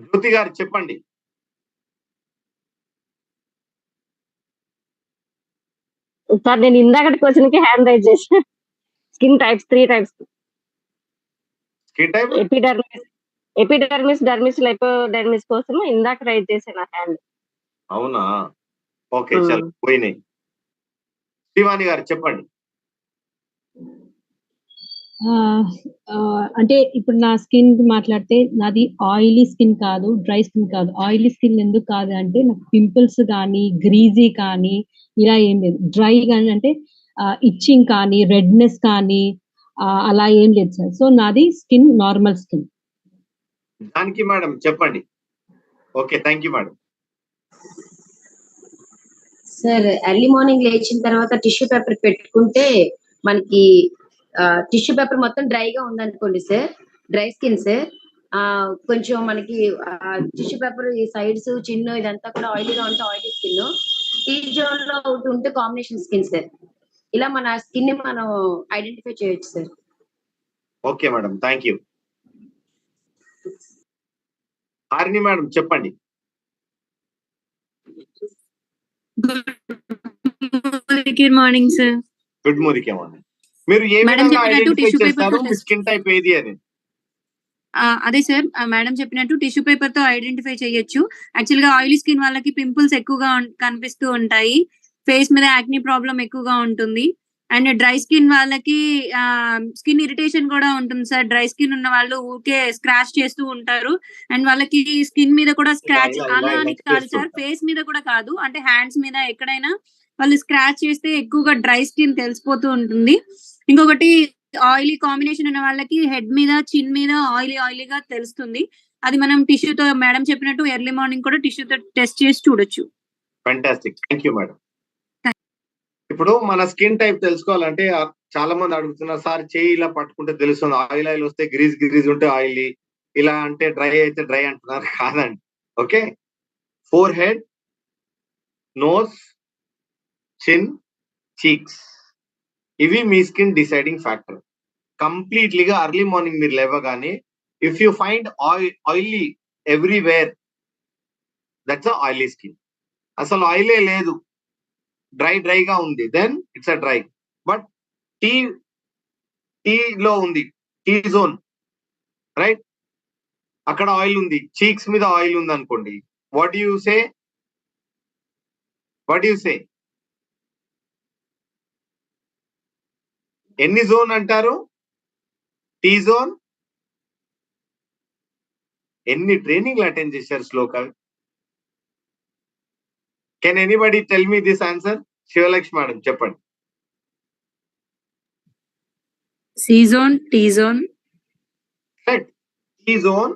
Jyothi garu చెప్పండి. సార్ నేను ఇందాకటి క్వశ్చన్ కి హ్యాండ్ రైజ్ చేసిన. Skin types 3 types. Skin type epidermis, dermis, hypodermis కోసం ఇందాక రైజ్ చేసిన హ్యాండ్. అవునా? ఓకే చలో, పోయినాయి. శ్రీవాణి గారు చెప్పండి. అంటే ఇప్పుడు నా స్కిన్ మాట్లాడితే నాది ఆయిలీ స్కిన్ కాదు, డ్రై స్కిన్ కాదు. ఆయిలీ స్కిన్ ఎందుకు కాదు అంటే నాకు పింపుల్స్ కానీ, గ్రీజీ కానీ ఇలా ఏం లేదు. డ్రై కానీ అంటే ఇచ్చింగ్ కానీ, రెడ్నెస్ కానీ అలా ఏం లేదు సార్. సో నాది స్కిన్ నార్మల్ స్కిన్. దానికి మేడం చెప్పండి. Okay, thank you madam. Sir early morning లేచిన తర్వాత టిష్యూ పేపర్ పెట్టుకుంటే మనకి టిష్యూ పేపర్ మొత్తం డ్రైగా ఉందనుకోండి సార్, డ్రై స్కిన్ సార్, కొంచెం మనకి టిష్యూ పేపర్ ఈ సైడ్స్ చిన్న ఇదంతా కూడా ఆయిలీగా ఉంటే ఆయిలీ స్కిన్, టీ జోన్ లో ఒకటి ఉంటే కాంబినేషన్ స్కిన్ సార్. ఇలా మన స్కిన్ ని మనం ఐడెంటిఫై చేయొచ్చు sir. Okay madam, thank you. Harini madam చెప్పండి. Good morning sir. Good morning ఏమన్నా మీరు ఏ విధంగా ఐడెంటిఫై చేస్తారు మీ స్కిన్ టైప్ ఏది అని? అదే సార్, మేడం చెప్పినట్టు టిష్యూ పేపర్ తో ఐడెంటిఫై చేయొచ్చు. యాక్చువల్ గా ఆయిలీ స్కిన్ వాళ్ళకి పింపుల్స్ ఎక్కువగా కనిపిస్తూ ఉంటాయి, ఫేస్ మీద యాక్నీ ప్రాబ్లం ఎక్కువగా ఉంటుంది. అండ్ డ్రై స్కిన్ వాళ్ళకి స్కిన్ ఇరిటేషన్ కూడా ఉంటుంది సార్. డ్రై స్కిన్ ఉన్న వాళ్ళు ఊరికే స్క్రాచ్ చేస్తూ ఉంటారు, అండ్ వాళ్ళకి స్కిన్ మీద కూడా స్క్రాచ్ అలా అని కాదు సార్, ఫేస్ మీద కూడా కాదు, అంటే హ్యాండ్స్ మీద ఎక్కడైనా వాళ్ళు స్క్రాచ్ చేస్తే ఎక్కువగా డ్రై స్కిన్ తెలిసిపోతూ ఉంటుంది. ఇంకొకటి ఆయిలీ కాంబినేషన్ ఉన్న వాళ్ళకి హెడ్ మీద చిన్ మీద ఆయిలీగా తెలుస్తుంది. అది మనం టిష్యూతో మేడం చెప్పినట్టు ఎర్లీ మార్నింగ్ కూడా టిష్యూతో టెస్ట్ చేసి చూడొచ్చు. Fantastic, thank you madam. ఇప్పుడు మన స్కిన్ టైప్ తెలుసుకోవాలంటే చాలా మంది అడుగుతున్నారు, సార్ చేయి ఇలా పట్టుకుంటే తెలుస్తుంది, ఆయిల్ వస్తే గ్రీజ్ ఉంటే ఆయిలీ, ఇలా అంటే డ్రై అయితే డ్రై అంటున్నారు. కాదండి. Okay, forehead, nose, chin, cheeks, ఇవి మీ స్కిన్ డిసైడింగ్ ఫ్యాక్టర్. కంప్లీట్లీగా ఎర్లీ మార్నింగ్ మీరు లేవగానే if you find oily everywhere, that's oily skin. అసలు ఆయిలే లేదు, డ్రైగా ఉంది, then it's a dry. But టీలో ఉంది, టీ జోన్, రైట్, అక్కడ ఆయిల్ ఉంది, చీక్స్ మీద ఆయిల్ ఉంది అనుకోండి, వాట్ యు సే? ఎన్ని జోన్ అంటారు? T zone. ఎన్ని ట్రైనింగ్లు అటెండ్ చేశారు Shloka? Can anybody tell me this answer? Sivalakshmi madam చెప్పండి. C zone, T zone, right, T zone,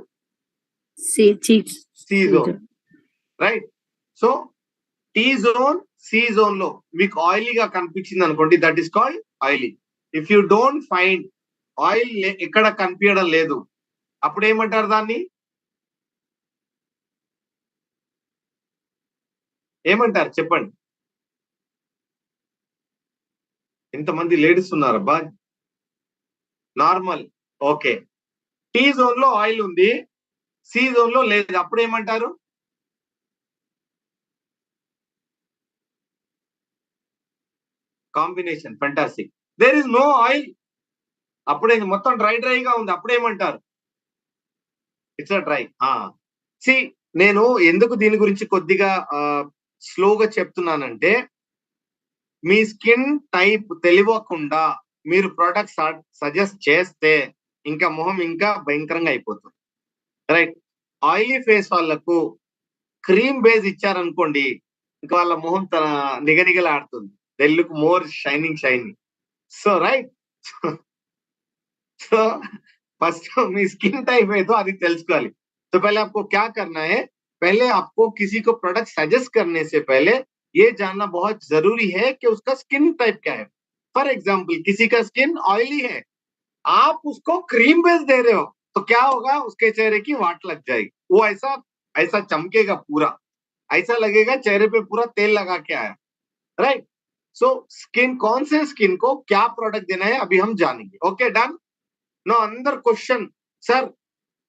C zone, right. So T zone, C zone లో మీకు ఆయిలీగా కనిపించింది అనుకోండి, that is called oily. If you don't find oil ఎక్కడ కనిపించడం లేదు, అప్పుడు ఏమంటారు దాన్ని? ఏమంటారు చెప్పండి? ఇంతమంది లేడీస్ ఉన్నారబ్బా. నార్మల్. ఓకే, టీ జోన్ లో ఆయిల్ ఉంది, సి జోన్ లో లేదు, అప్పుడు ఏమంటారు? Combination. Fantastic. There is no oil, అప్పుడే మొత్తం డ్రైగా ఉంది, అప్పుడేమంటారు? It's a dry. సి, నేను ఎందుకు దీని గురించి కొద్దిగా స్లోగా చెప్తున్నానంటే, మీ స్కిన్ టైప్ తెలియకుండా మీరు ప్రొడక్ట్ సజెస్ట్ చేస్తే ఇంకా మొహం ఇంకా భయంకరంగా అయిపోతుంది, రైట్. ఆయిలీ ఫేస్ వాళ్ళకు క్రీమ్ బేస్ ఇచ్చారనుకోండి, ఇంకా వాళ్ళ మొహం నిగనిగలాడుతుంది, they look more shining. So right, so first मी स्किन टाइप है तो आदि తెలుసుకోవాలి. तो पहले आपको क्या करना है, पहले आपको किसी को प्रोडक्ट सजेस्ट करने से पहले ये जानना बहुत जरूरी है कि उसका स्किन टाइप क्या है. फॉर एग्जांपल किसी का स्किन ऑयली है, आप उसको क्रीम बेस दे रहे हो तो क्या होगा, उसके चेहरे की वाट लग जाएगी, वो ऐसा चमकेगा, पूरा ऐसा लगेगा चेहरे पे पूरा तेल लगा के आया, राइट. सो स्किन, कौन से स्किन को क्या प्रोडक्ट देना है अभी हम जानेंगे. Okay, done. నా అందరు క్వశ్చన్, సార్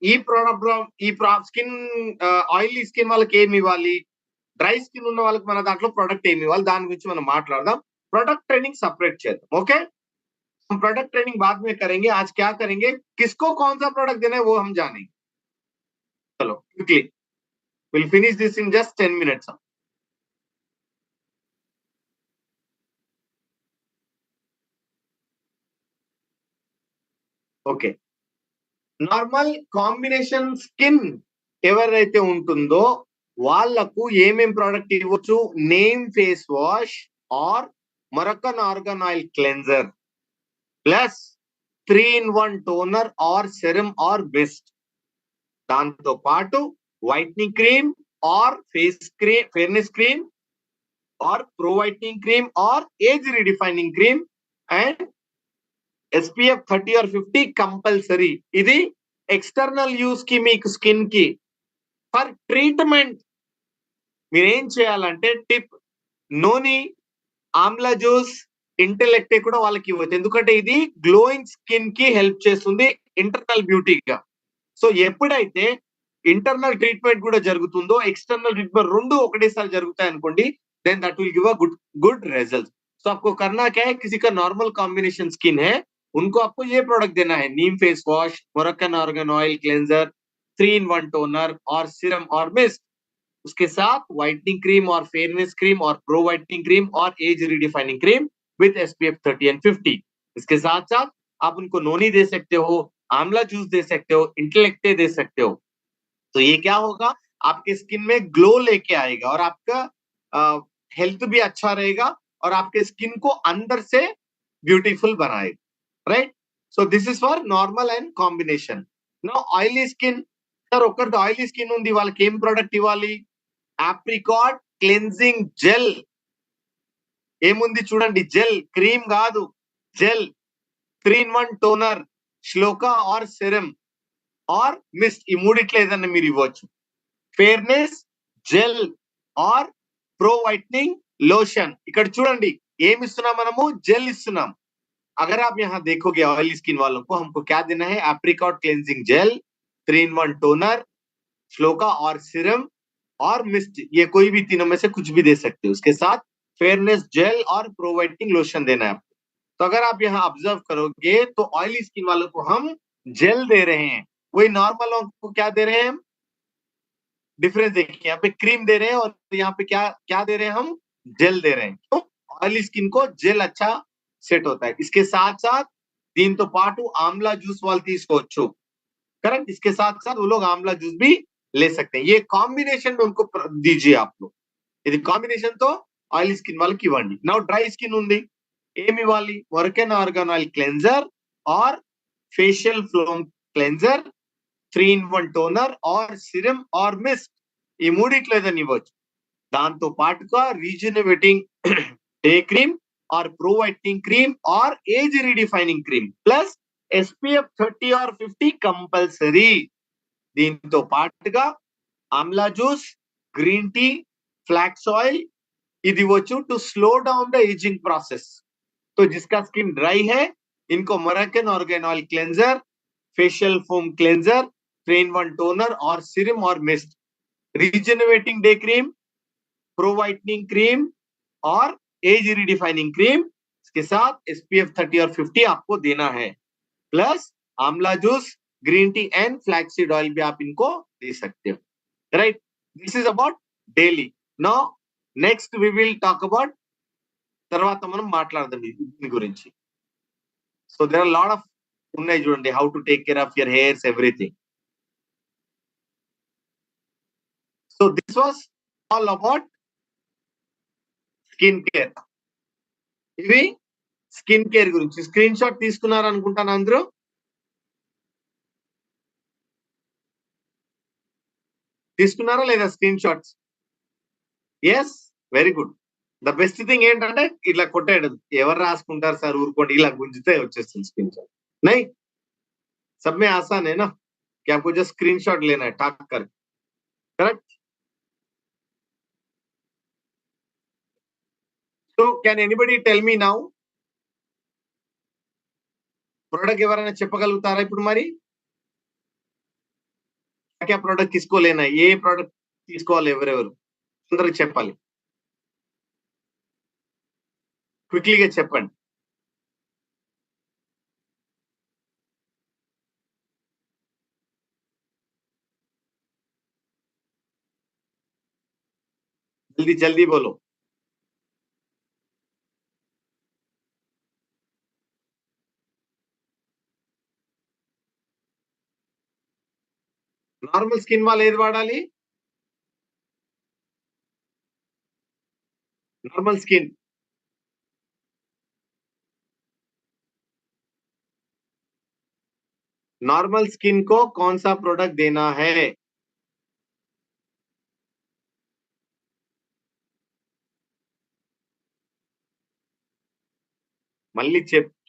ఈ ప్రోడక్ట్ స్కిన్ ఆయిలీ స్కిన్ వాళ్ళకి ఏమి ఇవ్వాలి, డ్రై స్కిన్ ఉన్న వాళ్ళకి మన దాంట్లో ప్రోడక్ట్ ఏమి ఇవ్వాలి, దాని గురించి మనం మాట్లాడదాం. प्रोडक्ट ट्रेनिंग सेपरेट చేద్దాం. ओके, हम प्रोडक्ट ट्रेनिंग बाद में करेंगे. आज क्या करेंगे, किसको कौन सा प्रोडक्ट देना है वो हम जानेंगे. चलो quickly, will finish this in just 10 minutes. Okay, normal combination skin ఎవరైతే ఉంటుందో వాళ్ళకు ఏమేం ప్రోడక్ట్ ఇవ్వచ్చు, neem face wash or Moroccan argan oil cleanser plus 3-in-1 toner or serum or mist. దాంతో పాటు whitening cream or face cream, fairness cream or pro whitening cream or age redefining cream and SPF 30 or 50 compulsory. ఇది external use కి మీకు skin కి. For treatment మీరేం చేయాలంటే tip నోని, Amla juice, ఇంటెలెక్టే కూడా వాళ్ళకి ఇవ్వచ్చు. ఎందుకంటే ఇది గ్లోయింగ్ స్కిన్ కి హెల్ప్ చేస్తుంది ఇంటర్నల్ బ్యూటీగా. సో ఎప్పుడైతే ఇంటర్నల్ ట్రీట్మెంట్ కూడా జరుగుతుందో ఎక్सटर्नल ट्रीटमेंट రెండు ఒకటేసారి జరుగుతాయి అనుకోండి, then that will give a good result. So आपको करना क्या है, किसी का नॉर्मल कॉम्बिनेशन स्किन है उनको आपको ये प्रोडक्ट देना है, neem face wash, Moroccan argan oil cleanser, 3-in-1 toner और सीरम और मिस्ट, उसके साथ व्हाइटनिंग क्रीम और फेयरनेस क्रीम और प्रो व्हाइटनिंग क्रीम और age redefining cream with SPF 30 and 50. इसके साथ साथ आप उनको नोनी दे सकते हो, आंवला जूस दे सकते हो, इंटेलेक्टे दे सकते हो. तो ये क्या होगा, आपके स्किन में ग्लो लेके आएगा और आपका हेल्थ भी अच्छा रहेगा और आपके स्किन को अंदर से ब्यूटीफुल बनाएगा. Right. So this is for normal and combination. Now oily skin, sir ఒకటి ఆయిలీ స్కిన్ ఉంది, వాళ్ళకి ఏం ప్రోడక్ట్ ఇవ్వాలి? Apricot cleansing gel. ఏముంది చూడండి, జెల్, క్రీమ్ కాదు, gel, 3-in-1 toner, Shloka or serum or mist, ఈ మూడిట్లో ఏదన్నా మీరు ఇవ్వచ్చు. Fairness gel or pro whitening lotion. ఇక్కడ చూడండి ఏమి ఇస్తున్నాం మనము, జెల్ ఇస్తున్నాం. अगर आप यहाँ देखोगे ऑयली स्किन वालों को हमको क्या देना है, apricot cleansing gel, 3-in-1 toner, Shloka और सीरम और मिस्ट, ये कोई भी तीनों में से कुछ भी दे सकते हो. उसके साथ फेयरनेस जेल और प्रो वाइटनिंग लोशन देना है आपको. तो अगर आप यहाँ ऑब्जर्व करोगे तो ऑयली स्किन वालों को हम जेल दे रहे हैं, वही नॉर्मल वालों को क्या दे रहे हैं हम, डिफरेंस देखिए, यहाँ पे क्रीम दे रहे हैं और यहाँ पे क्या क्या दे रहे हैं, हम जेल दे रहे हैं. तो ऑयली स्किन को जेल अच्छा सेट होता है. इसके साथ साथ దీంతో పాటు आंवला जूस వాళ్ళు తీసుకోవచ్చు. करेक्ट. इसके साथ साथ वो लोग आंवला जूस भी ले सकते हैं. ये कॉम्बिनेशन में उनको दीजिए आप लोग. ఇది కాంబినేషన్ తో ఆయిల్ స్కిన్ వాళ్ళకి ఇవ్వండి. నౌ డ్రై స్కిన్ ఉంది, ఏమి ఇవ్వాలి, Moroccan argan oil cleanser or facial foam cleanser, 3-in-1 toner or serum or mist, ఈ మూడిట్లో ఏదైనా ఇవ్వచ్చు. దాంతో పాటుగా రీజనరేటింగ్ డే క్రీమ్ और प्रो वाइटनिंग क्रीम और age redefining cream plus SPF 30 और 50 कंपल्सरी. దీంతో పాటుగా ఆమ్లా juice, green tea, flax oil ఇది వచ్చు to slow down the ageing process. तो जिसका स्किन ड्राई है इनको Moroccan argan oil cleanser, facial foam cleanser, 3-in-1 toner और सीरम और mist, regenerating day cream, pro whitening cream और एज रिडिफाइनिंग क्रीम, इसके साथ SPF 30 और 50 आपको देना है. प्लस आंवला juice, green tea and flaxseed oil भी आप इनको दे सकते हो. Right. This is about daily. Now next we will talk about, తర్వాత మనం మాట్లాడదాం దీని గురించి. So there are lot of ఉన్నాయి చూడండి, how to take care of your hairs, everything. So this was all about skin care. ఇవి skin care గురించి. Screenshot తీసుకున్నారు అనుకుంటాను అందరూ. తీసుకున్నారా లేదా screenshots? Yes, very good. The best thing ఏంటంటే ఇట్లా కొట్టేయడం. ఎవరు రాసుకుంటారు సార్, ఊరుకోండి, ఇలా గుంజితే వచ్చేస్తుంది స్క్రీన్ షాట్. నై, सब में आसान है ना कि आपको जस्ट स्क्रीनशॉट लेना है टाक कर. Correct. So can anybody tell me now, product ఎవరైనా చెప్పగలుగుతారా ఇప్పుడు? మరి क्या प्रोडक्ट किसको लेना है, ఏ ప్రోడక్ట్ తీసుకోవాలి, ఎవరెవరు అందరూ చెప్పాలి. క్విక్లీగా చెప్పండి. जल्दी जल्दी बोलो. నార్మల్ స్కిన్ వాళ్ళు ఏది వాడాలి? Normal skin. नॉर्मल स्किन को कौन सा प्रोडक्ट देना है? మళ్ళీ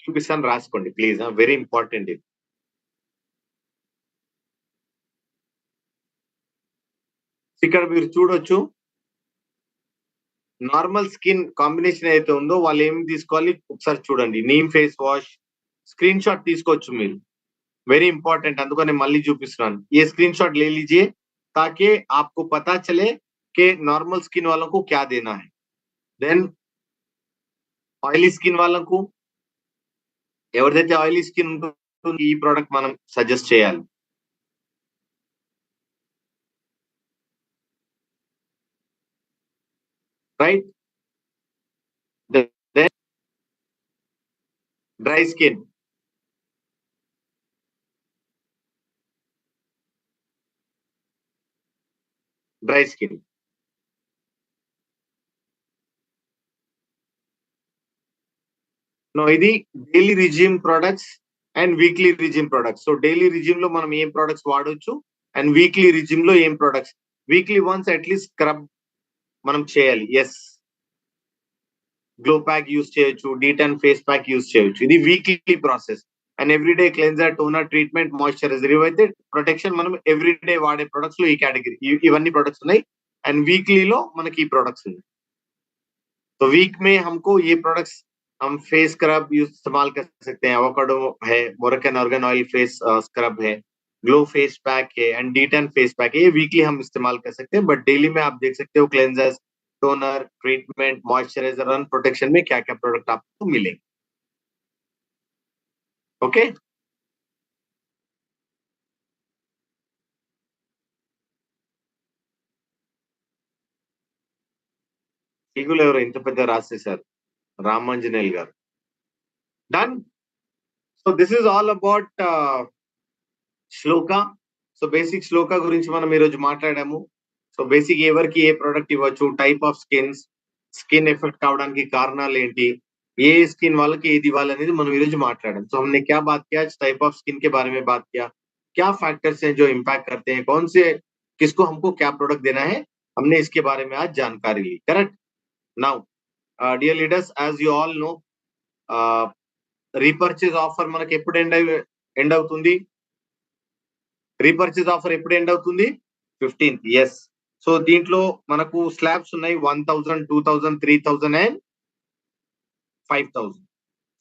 చూపిస్తాను, రాసుకోండి ప్లీజ్. వెరీ ఇంపార్టెంట్ ఇది. ఇక్కడ మీరు చూడొచ్చు, నార్మల్ స్కిన్ కాంబినేషన్ అయితే ఉందో వాళ్ళు ఏం తీసుకోవాలి ఒకసారి చూడండి. Neem face wash screen shot తీసుకోవచ్చు మీరు, वेरी इंपॉर्टेंट, అందుకని మళ్ళీ చూపిస్తున్నాను. ये स्क्रीनशॉट ले लीजिए ताकि आपको पता चले कि नॉर्मल स्किन वालों को क्या देना है. देन ఆయిలీ స్కిన్ వాళ్ళకు ఎవరిదైతే ఆయిలీ స్కిన్ ఉంటుందో ఈ ప్రోడక్ట్ మనం సజెస్ట్ చేయాలి. Right. Then dry skin, dry skin no, ఇది daily regime products and weekly regime products. So daily regime లో మనం ఏం ప్రొడక్ట్స్ వాడొచ్చు అండ్ వీక్లీ రిజిమ్ లో ఏం products. Weekly once at least scrub మనం చేయాలి. ఎస్, గ్లో ప్యాక్ యూజ్ చేయొచ్చు, డీటన్ ఫేస్ ప్యాక్ యూజ్ చేయొచ్చు. ఇది weekly process. And everyday cleanser, toner, treatment, moisturiser, ఇవైతే ప్రొటెక్షన్ మనం ఎవ్రీడే వాడే ప్రొడక్ట్స్ లో ఈ కేటగిరీ ఇవన్నీ ప్రొడక్ట్స్ ఉన్నాయి. అండ్ వీక్లీలో మనకి ఈ ప్రొడక్ట్స్ ఉన్నాయి. तो वीक में हमको ये प्रोडक्ट्स, हम फेस स्क्रब इस्तेमाल कर सकते हैं. एवोकाडो है, Moroccan argan oil face scrub है, ग्लो फेस पैक है एंड डीटन फेस पैक है. ये वीकली हम इस्तेमाल कर सकते हैं. बट डेली में आप देख सकते हो cleansers, toner, treatment, moisturiser, run protection में क्या क्या प्रोडक्ट आपको मिलेंगे. ओके. ఈగులు ఎవరు ఇంత పెద్ద రాసేశారు? రామాంజనేయులు గారు. Done. So this is all about Shloka. So basic Shloka గురించి మనం ఈరోజు మాట్లాడాము. సో బేసిక్ ఎవరికి ఏ ప్రోడక్ట్ ఇవ్వచ్చు, type of skins, skin effect కావడానికి కారణాలు ఏంటి, ఏ स्किन వాళ్ళకి ఏది ఇవ్వాలి అనేది మనం ఈరోజు మాట్లాడాం. సో हमने क्या बात किया, टाइप ऑफ स्किन के बारे में बात किया, क्या फैक्टर्स हैं जो इम्पैक्ट करते हैं, कौन से किसको हमको क्या प्रोडक्ट देना है, हमने इसके बारे में आज जानकारी ली. Correct. Now dear leaders, as you all know, repurchase offer మనకి ఎప్పుడు ఎండ్ అవుతుంది? రీపర్చేజ్ ఆఫర్ ఎప్పుడు ఎండ్ అవుతుంది? 15th. ఎస్. సో దీంట్లో మనకు స్లాబ్స్ ఉన్నాయి 1000, 2000, 3000 and 5000.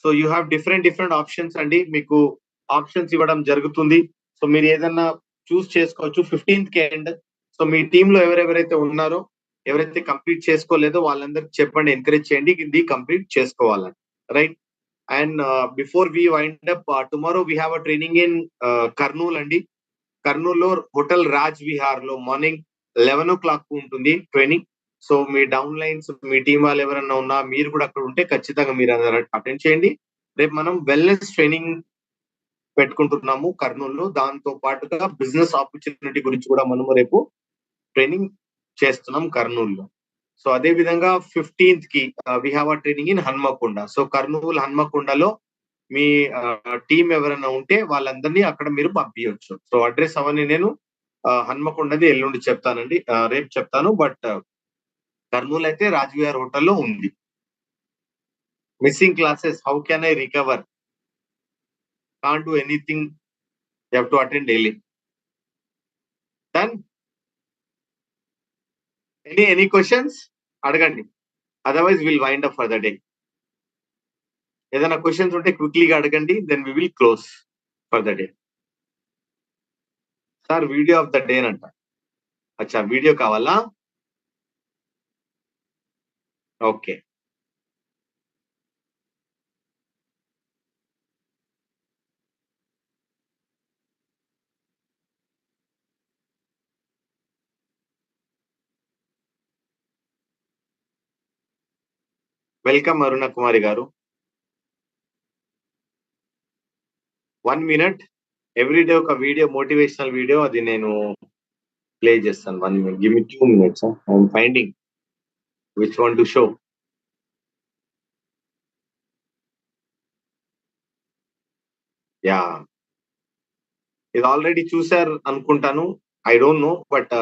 So you have different options అండి. మీకు ఆప్షన్స్ ఇవ్వడం జరుగుతుంది. సో మీరు ఏదన్నా చూస్ చేసుకోవచ్చు. 15th కి ఎండ్. సో మీ టీమ్ లో ఎవరెవరైతే ఉన్నారో, ఎవరైతే కంప్లీట్ చేసుకోలేదో వాళ్ళందరికి చెప్పండి, ఎంకరేజ్ చేయండి ఇది కంప్లీట్ చేసుకోవాలని. Right. And before we wind up, tomorrow we have a training in Kurnool andi. Kurnool lo Hotel Raj Vihar lo morning 11 o'clock untundi training. So me down lines, me team వాళ్ళు ఎవరైనా ఉన్నా మీరు కూడా అక్కడ ఉంటే ఖచ్చితంగా మీరు అటెండ్ చేయండి. రేపు మనం వెల్నెస్ ట్రైనింగ్ పెట్టుకుంటున్నాము కర్నూలులో. దాంతో పాటుగా బిజినెస్ ఆపర్చునిటీ గురించి కూడా మనము రేపు ట్రైనింగ్ చేస్తున్నాం కర్నూలులో. సో అదే విధంగా 15th కి we have a training in Hanamkonda. So Kurnool హన్మకొండలో మీ టీం ఎవరైనా ఉంటే వాళ్ళందరినీ అక్కడ మీరు పంపించవచ్చు. సో అడ్రస్ అవన్నీ నేను హన్మకొండది ఎల్లుండి చెప్తానండి, రేపు చెప్తాను. బట్ కర్నూలు అయితే రాజ్విహార్ హోటల్లో ఉంది. Missing classes, how can I recover, can't do anything, you have to attend daily. Done. Any questions అడగండి, otherwise will wind up for the day. ఏదైనా క్వశ్చన్స్ ఉంటే క్విక్లీగా అడగండి, then we will close for the day. Sir video of the day అంట. అచ్చా, video కావాలా? Okay. Welcome Aruna Kumari గారు. 1 minute everyday ఒక వీడియో, మోటివేషనల్ వీడియో, అది నేను ప్లే చేస్తాను. 1 minute, give me 2 minutes. I'm finding which one to show. Yeah, ఇది already చూసారు అనుకుంటాను, ఐ డోంట్ నో. బట్